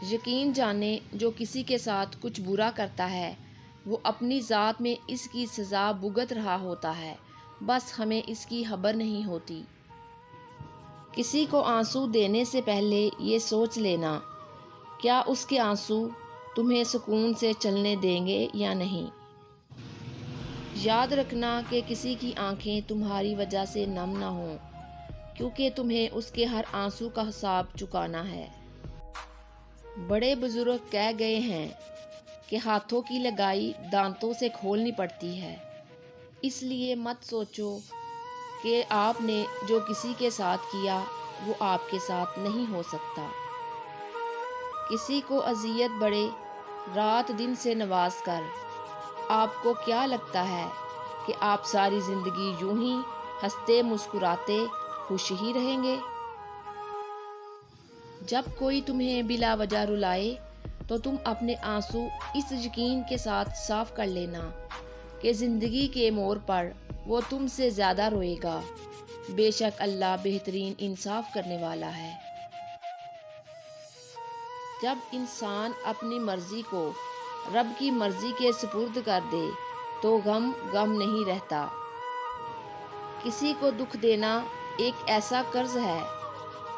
یقین جانیں جو کسی کے ساتھ کچھ برا کرتا ہے وہ اپنی ذات میں اس کی سزا بھگت رہا ہوتا ہے، بس ہمیں اس کی خبر نہیں ہوتی۔ کسی کو آنسو دینے سے پہلے یہ سوچ لینا کیا اس کے آنسو تمہیں سکون سے چلنے دیں گے یا نہیں۔ یاد رکھنا کہ کسی کی آنکھیں تمہاری وجہ سے نم نہ ہوں، کیونکہ تمہیں اس کے ہر آنسو کا حساب چکانا ہے۔ بڑے بزرگ کہہ گئے ہیں کہ ہاتھوں کی لگائی دانتوں سے کھولنی پڑتی ہے، اس لیے مت سوچو کہ آپ نے جو کسی کے ساتھ کیا وہ آپ کے ساتھ نہیں ہو سکتا۔ کسی کو اذیت بڑے رات دن سے نواز کر آپ کو کیا لگتا ہے کہ آپ ساری زندگی یوں ہی ہنستے مسکراتے خوش ہی رہیں گے؟ جب کوئی تمہیں بلا وجہ رلائے تو تم اپنے آنسو اس یقین کے ساتھ صاف کر لینا کہ زندگی کے موڑ پر وہ تم سے زیادہ روئے گا۔ بے شک اللہ بہترین انصاف کرنے والا ہے۔ جب انسان اپنی مرضی کو رب کی مرضی کے سپرد کر دے تو غم نہیں رہتا۔ کسی کو دکھ دینا ایک ایسا قرض ہے،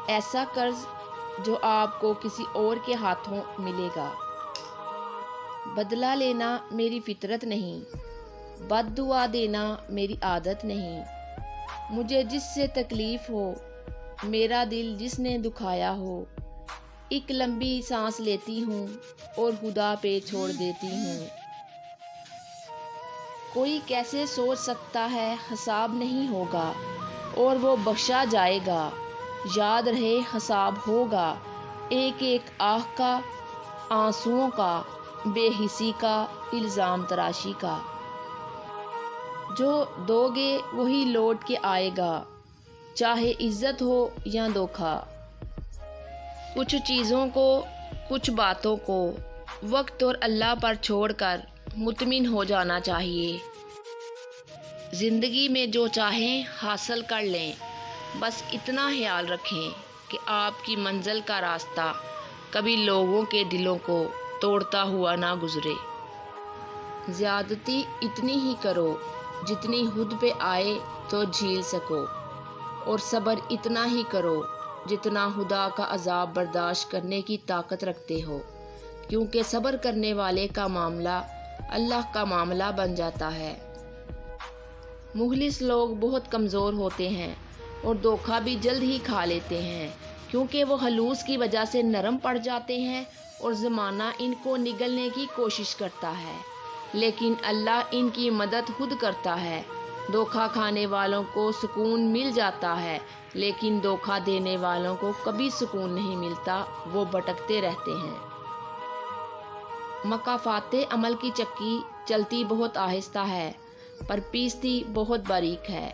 ایسا قرض جو آپ کو کسی اور کے ہاتھوں ملے گا۔ بدلہ لینا میری فطرت نہیں، بد دعا دینا میری عادت نہیں۔ مجھے جس سے تکلیف ہو، میرا دل جس نے دکھایا ہو، ایک لمبی سانس لیتی ہوں اور خدا پہ چھوڑ دیتی ہوں۔ کوئی کیسے سوچ سکتا ہے حساب نہیں ہوگا اور وہ بخشا جائے گا۔ یاد رہے حساب ہوگا ایک ایک آہ کا، آنسوؤں کا، بے حسی کا، الزام تراشی کا۔ جو دو گے وہی لوٹ کے آئے گا، چاہے عزت ہو یا دھوکا۔ کچھ چیزوں کو، کچھ باتوں کو وقت اور اللہ پر چھوڑ کر مطمئن ہو جانا چاہیے۔ زندگی میں جو چاہیں حاصل کر لیں، بس اتنا خیال رکھیں کہ آپ کی منزل کا راستہ کبھی لوگوں کے دلوں کو توڑتا ہوا نہ گزرے۔ زیادتی اتنی ہی کرو جتنی خود پہ آئے تو جھیل سکو، اور صبر اتنا ہی کرو جتنا خدا کا عذاب برداشت کرنے کی طاقت رکھتے ہو، کیونکہ صبر کرنے والے کا معاملہ اللہ کا معاملہ بن جاتا ہے۔ مخلص لوگ بہت کمزور ہوتے ہیں اور دھوکہ بھی جلد ہی کھا لیتے ہیں، کیونکہ وہ خلوص کی وجہ سے نرم پڑ جاتے ہیں اور زمانہ ان کو نگلنے کی کوشش کرتا ہے، لیکن اللہ ان کی مدد خود کرتا ہے۔ دھوکہ کھانے والوں کو سکون مل جاتا ہے، لیکن دھوکہ دینے والوں کو کبھی سکون نہیں ملتا، وہ بھٹکتے رہتے ہیں۔ مکافات عمل کی چکی چلتی بہت آہستہ ہے پر پیستی بہت باریک ہے۔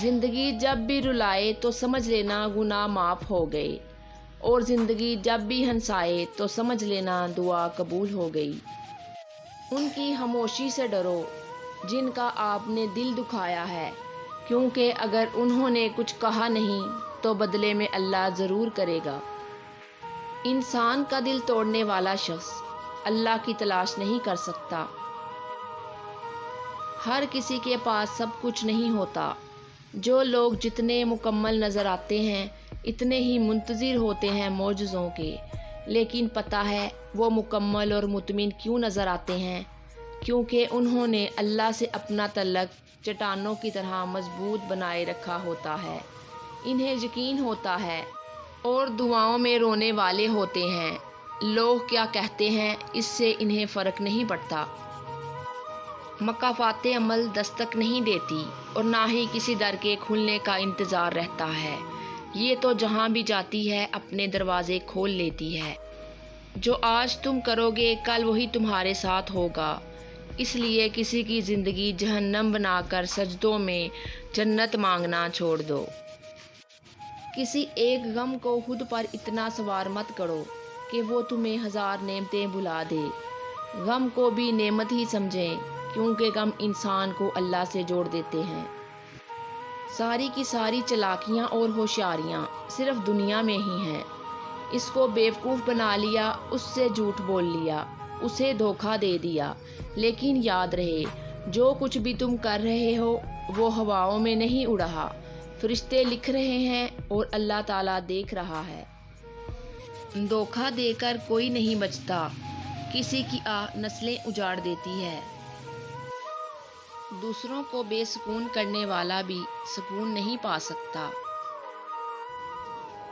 زندگی جب بھی رلائے تو سمجھ لینا گناہ معاف ہو گئے، اور زندگی جب بھی ہنسائے تو سمجھ لینا دعا قبول ہو گئی۔ ان کی خاموشی سے ڈرو جن کا آپ نے دل دکھایا ہے، کیونکہ اگر انہوں نے کچھ کہا نہیں تو بدلے میں اللہ ضرور کرے گا۔ انسان کا دل توڑنے والا شخص اللہ کی تلاش نہیں کر سکتا۔ ہر کسی کے پاس سب کچھ نہیں ہوتا۔ جو لوگ جتنے مکمل نظر آتے ہیں اتنے ہی منتظر ہوتے ہیں معجزوں کے، لیکن پتہ ہے وہ مکمل اور مطمئن کیوں نظر آتے ہیں؟ کیونکہ انہوں نے اللہ سے اپنا تعلق چٹانوں کی طرح مضبوط بنائے رکھا ہوتا ہے۔ انہیں یقین ہوتا ہے اور دعاؤں میں رونے والے ہوتے ہیں۔ لوگ کیا کہتے ہیں اس سے انہیں فرق نہیں پڑتا۔ مکافات عمل دستک نہیں دیتی اور نہ ہی کسی در کے کھلنے کا انتظار رہتا ہے، یہ تو جہاں بھی جاتی ہے اپنے دروازے کھول لیتی ہے۔ جو آج تم کرو گے کل وہی تمہارے ساتھ ہوگا، اس لیے کسی کی زندگی جہنم بنا کر سجدوں میں جنت مانگنا چھوڑ دو۔ کسی ایک غم کو خود پر اتنا سوار مت کرو کہ وہ تمہیں ہزار نعمتیں بھلا دے۔ غم کو بھی نعمت ہی سمجھیں، کیونکہ غم انسان کو اللہ سے جوڑ دیتے ہیں۔ ساری کی ساری چالاکیاں اور ہوشیاریاں صرف دنیا میں ہی ہیں۔ اس کو بیوقوف بنا لیا، اس سے جھوٹ بول لیا، اسے دھوکہ دے دیا۔ لیکن یاد رہے، جو کچھ بھی تم کر رہے ہو وہ ہواؤں میں نہیں اڑ رہا، فرشتے لکھ رہے ہیں اور اللہ تعالیٰ دیکھ رہا ہے۔ دھوکہ دے کر کوئی نہیں بچتا، کسی کی آہ نسلیں اجاڑ دیتی ہے۔ دوسروں کو بے سکون کرنے والا بھی سکون نہیں پا سکتا۔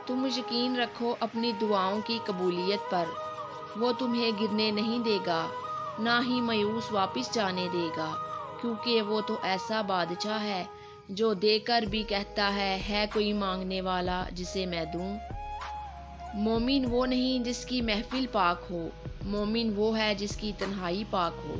تم یقین رکھو اپنی دعاؤں کی قبولیت پر، وہ تمہیں گرنے نہیں دے گا، نہ ہی مایوس واپس جانے دے گا، کیونکہ وہ تو ایسا بادشاہ ہے جو دے کر بھی کہتا ہے کوئی مانگنے والا جسے میں دوں۔ مومن وہ نہیں جس کی محفل پاک ہو، مومن وہ ہے جس کی تنہائی پاک ہو۔